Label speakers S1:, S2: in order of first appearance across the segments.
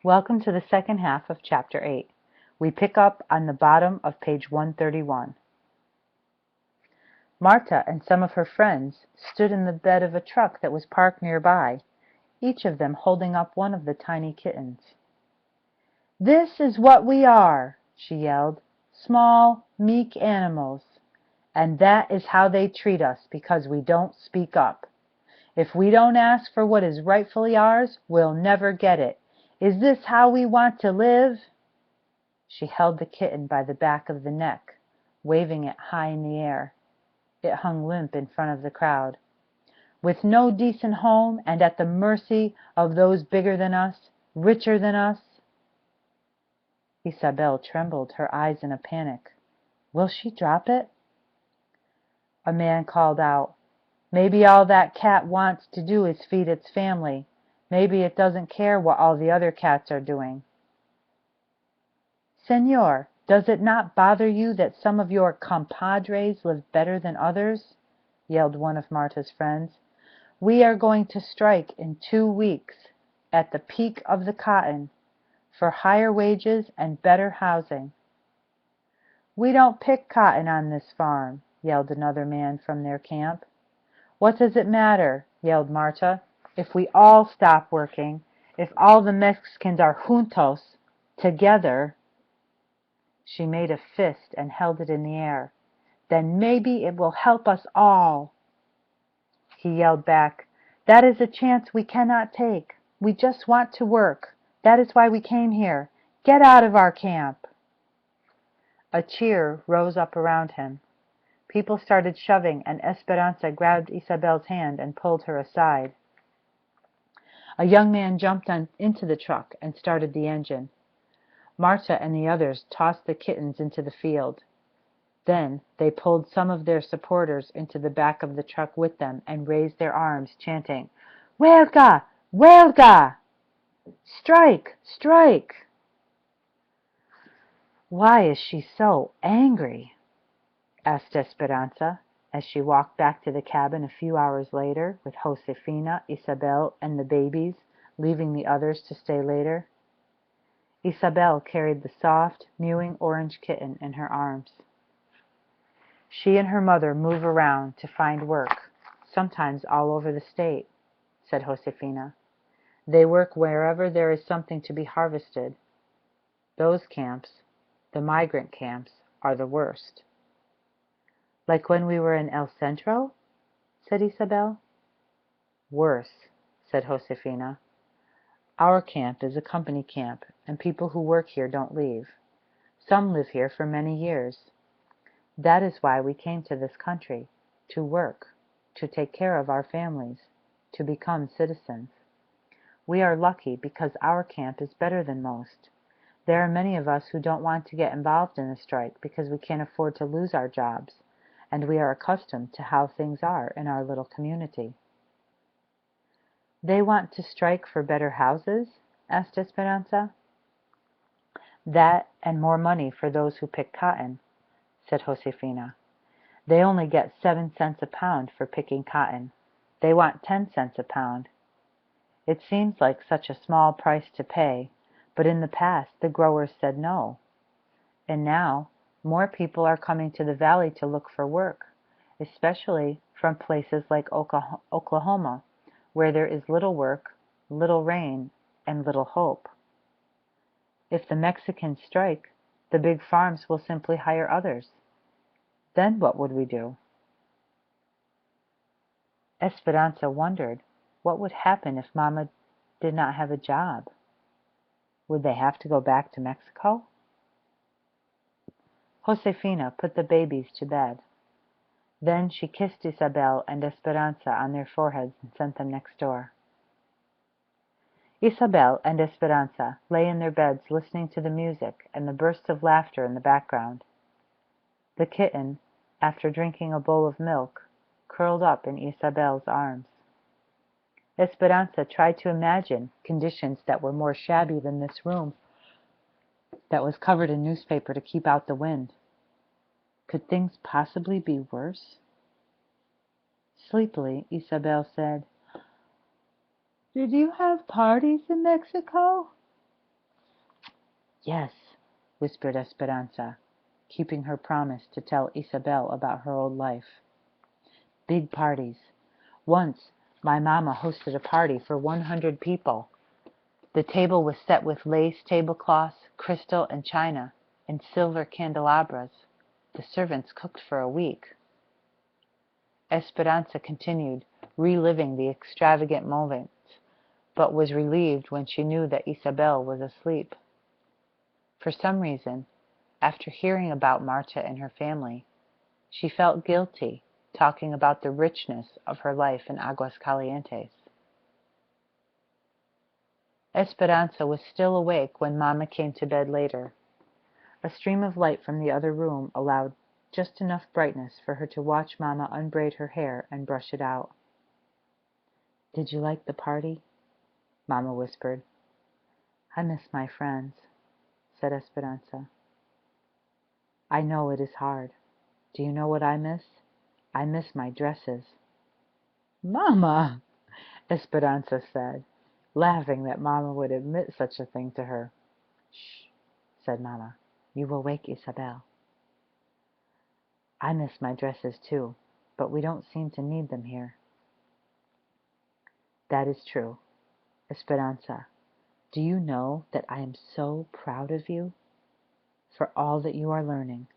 S1: Welcome to the second half of Chapter 8. We pick up on the bottom of page 131. Marta and some of her friends stood in the bed of a truck that was parked nearby, each of them holding up one of the tiny kittens. "This is what we are," she yelled, "small, meek animals. And that is how they treat us because we don't speak up. If we don't ask for what is rightfully ours, we'll never get it. Is this how we want to live?" She held the kitten by the back of the neck, waving it high in the air. It hung limp in front of the crowd. "With no decent home and at the mercy of those bigger than us, richer than us." Isabel trembled, her eyes in a panic. Will she drop it? A man called out, "Maybe all that cat wants to do is feed its family. Maybe it doesn't care what all the other cats are doing." "Señor, does it not bother you that some of your compadres live better than others?" yelled one of Marta's friends. "We are going to strike in 2 weeks, at the peak of the cotton, for higher wages and better housing." "We don't pick cotton on this farm," yelled another man from their camp. "What does it matter," yelled Marta, "if we all stop working, if all the Mexicans are juntos, together?" She made a fist and held it in the air. "Then maybe it will help us all." He yelled back, "That is a chance we cannot take. We just want to work. That is why we came here. Get out of our camp." A cheer rose up around him. People started shoving, and Esperanza grabbed Isabel's hand and pulled her aside. A young man jumped into the truck and started the engine. Marta and the others tossed the kittens into the field. Then they pulled some of their supporters into the back of the truck with them and raised their arms, chanting, "Huelga! Huelga! Strike! Strike!" "Why is she so angry?" asked Esperanza, as she walked back to the cabin a few hours later with Josefina, Isabel, and the babies, leaving the others to stay later. Isabel carried the soft, mewing orange kitten in her arms. "She and her mother move around to find work, sometimes all over the state," said Josefina. "They work wherever there is something to be harvested. Those camps, the migrant camps, are the worst." "Like when we were in El Centro?" said Isabel. "Worse," said Josefina. "Our camp is a company camp, and people who work here don't leave. Some live here for many years. That is why we came to this country, to work, to take care of our families, to become citizens. We are lucky because our camp is better than most. There are many of us who don't want to get involved in a strike because we can't afford to lose our jobs, and we are accustomed to how things are in our little community." "They want to strike for better houses?" asked Esperanza. "That and more money for those who pick cotton," said Josefina. "They only get 7 cents a pound for picking cotton. They want 10 cents a pound. It seems like such a small price to pay, but in the past the growers said no. And now more people are coming to the valley to look for work, especially from places like Oklahoma, where there is little work, little rain, and little hope. If the Mexicans strike, the big farms will simply hire others. Then what would we do?" Esperanza wondered what would happen if Mama did not have a job. Would they have to go back to Mexico? Josefina put the babies to bed. Then she kissed Isabel and Esperanza on their foreheads and sent them next door. Isabel and Esperanza lay in their beds listening to the music and the bursts of laughter in the background. The kitten, after drinking a bowl of milk, curled up in Isabel's arms. Esperanza tried to imagine conditions that were more shabby than this room that was covered in newspaper to keep out the wind. Could things possibly be worse? Sleepily, Isabel said, "Did you have parties in Mexico?" Yes, whispered Esperanza, keeping her promise to tell Isabel about her old life. Big parties. Once, my mama hosted a party for 100 people. The table was set with lace tablecloths, crystal and china, and silver candelabras. The servants cooked for a week. Esperanza continued, reliving the extravagant moments, but was relieved when she knew that Isabel was asleep. For some reason, after hearing about Marta and her family, she felt guilty talking about the richness of her life in Aguascalientes. Esperanza was still awake when Mama came to bed later. A stream of light from the other room allowed just enough brightness for her to watch Mama unbraid her hair and brush it out. "Did you like the party?" Mama whispered. "I miss my friends," said Esperanza. "I know it is hard. Do you know what I miss? I miss my dresses." "Mama!" Esperanza said, laughing that Mama would admit such a thing to her. "Shh," said Mama. "You will wake Isabel." "I miss my dresses too, but we don't seem to need them here." "That is true. Esperanza, do you know that I am so proud of you for all that you are learning?"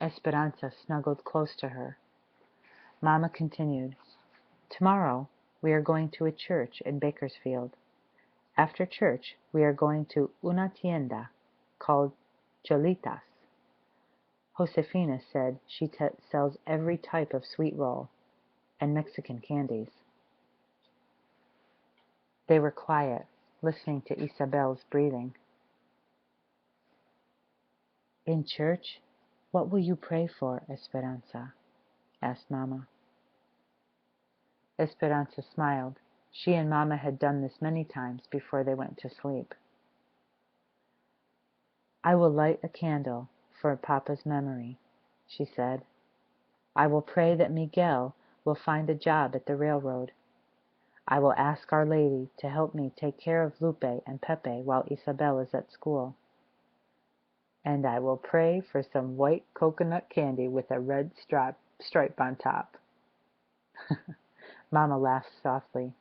S1: Esperanza snuggled close to her. Mama continued, "Tomorrow we are going to a church in Bakersfield. After church we are going to una tienda called Cholitas. Josefina said she sells every type of sweet roll and Mexican candies." They were quiet, listening to Isabel's breathing. "In church, what will you pray for, Esperanza?" asked Mama. Esperanza smiled. She and Mama had done this many times before they went to sleep. "I will light a candle for Papa's memory," she said. "I will pray that Miguel will find a job at the railroad. I will ask Our Lady to help me take care of Lupe and Pepe while Isabel is at school. And I will pray for some white coconut candy with a red stripe on top." Mama laughed softly.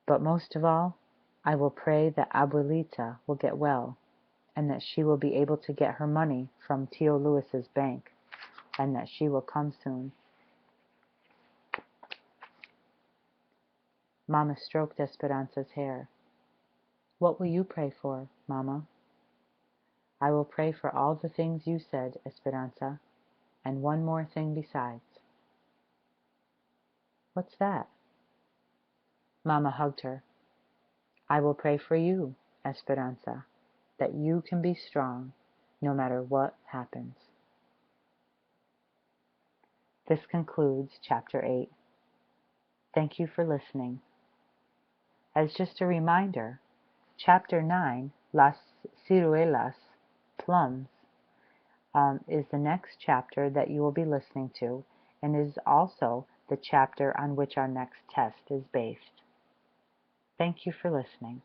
S1: "But most of all, I will pray that Abuelita will get well, and that she will be able to get her money from Tio Luis's bank, and that she will come soon." Mama stroked Esperanza's hair. "What will you pray for, Mama?" "I will pray for all the things you said, Esperanza, and one more thing besides." "What's that?" Mama hugged her. "I will pray for you, Esperanza, that you can be strong no matter what happens." This concludes Chapter 8. Thank you for listening. As just a reminder, Chapter 9, Las Ciruelas, Plums, is the next chapter that you will be listening to, and is also the chapter on which our next test is based. Thank you for listening.